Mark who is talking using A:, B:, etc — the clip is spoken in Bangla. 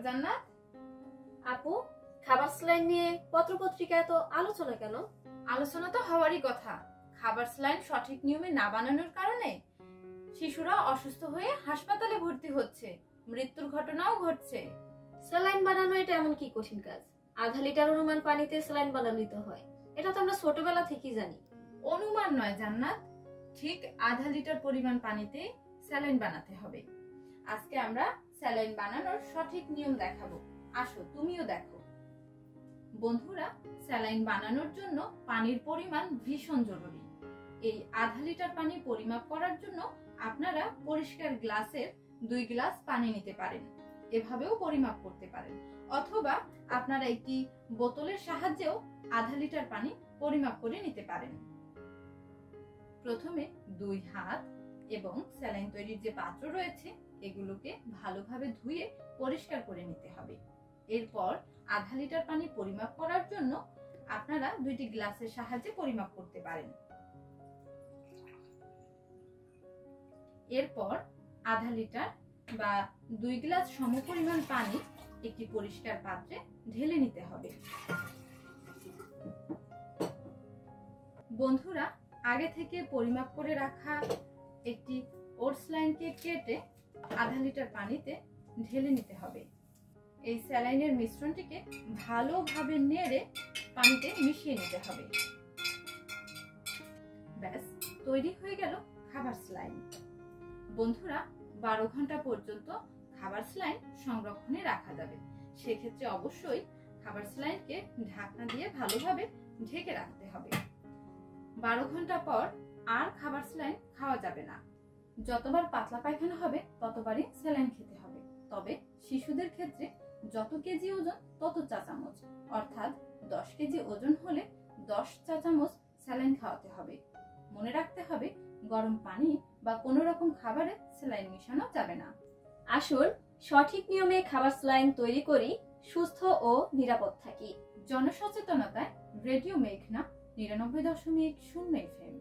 A: জান্নাত।
B: আপু, খাবার স্যালাইন নিয়ে পত্রপত্রিকায় তো আলোচনা কেন?
A: আলোচনা তো হওয়ারই কথা। খাবার স্যালাইন সঠিক নিয়মে না বানানোর কারণে শিশুরা অসুস্থ হয়ে হাসপাতালে ভর্তি হচ্ছে, মৃত্যুর ঘটনাও ঘটছে।
B: স্যালাইন বানানো এটা এমন কি কঠিন কাজ? আধা লিটার অনুমান পানিতে স্যালাইন বানানো তো হয়, এটা তো আমরা ছোটবেলা থেকেই জানি।
A: অনুমান নয় জান্নাত, ঠিক আধা লিটার পরিমাণ পানিতে স্যালাইন বানাতে হবে। আজকে আমরা স্যালাইন বানানোর সঠিক নিয়ম দেখাবো, আসো তুমিও দেখো। বন্ধুরা, স্যালাইন বানানোর জন্য পানির পরিমাণ ভীষণ জরুরি। এই আধা লিটার পানি পরিমাপ করার জন্য আপনারা পরিষ্কার গ্লাসের 2 গ্লাস পানি নিতে পারেন, এভাবেও পরিমাপ করতে পারেন, অথবা আপনারা একটি বোতলের সাহায্যেও আধা লিটার পানি পরিমাপ করে নিতে পারেন। প্রথমে 2 হাত এবং স্যালাইন তৈরির যে পাত্র রয়েছে এগুলোকে ভালোভাবে ধুয়ে পরিষ্কার করে নিতে হবে। এরপর আধা লিটার পানি পরিমাপ করার জন্য আপনারা 2টি গ্লাসের সাহায্যে পরিমাপ করতে পারেন। এরপর আধা লিটার বা 2 গ্লাস সমপরিমাণ পানি একটি পরিষ্কার পাত্রে ঢেলে নিতে হবে। বন্ধুরা, আগে থেকে পরিমাপ করে রাখা একটি ওটস লাইনকে কেটে আধা লিটার পানিতে ঢেলে নিতে হবে। এই স্যালাইনের মিশ্রণটিকে ভালোভাবে নেড়ে পানিতে মিশিয়ে নিতে হবে। ব্যাস, তৈরি হয়ে গেল খাবার স্যালাইন। বন্ধুরা, 12 ঘন্টা পর্যন্ত খাবার স্যালাইন সংরক্ষণে রাখা যাবে। সেক্ষেত্রে অবশ্যই খাবার স্যালাইনকে ঢাকনা দিয়ে ভালোভাবে ঢেকে রাখতে হবে। 12 ঘন্টা পর আর খাবার স্যালাইন খাওয়া যাবে না। যতবার পাতলা পায়খানা হবে ততবারই স্যালাইন খেতে হবে। তবে শিশুদের ক্ষেত্রে যত কেজি ওজন তত চা চামচ, অর্থাৎ 10 কেজি ওজন হলে 10 চা চামচ স্যালাইন খাওয়াতে হবে। মনে রাখতে হবে, গরম পানি বা কোনো রকম খাবারে স্যালাইন মিশানো যাবে না।
B: আসুন সঠিক নিয়মে খাবার স্যালাইন তৈরি করি, সুস্থ ও নিরাপদ থাকি।
A: জনসচেতনতায় রেডিও মেঘনা 99.0 FM।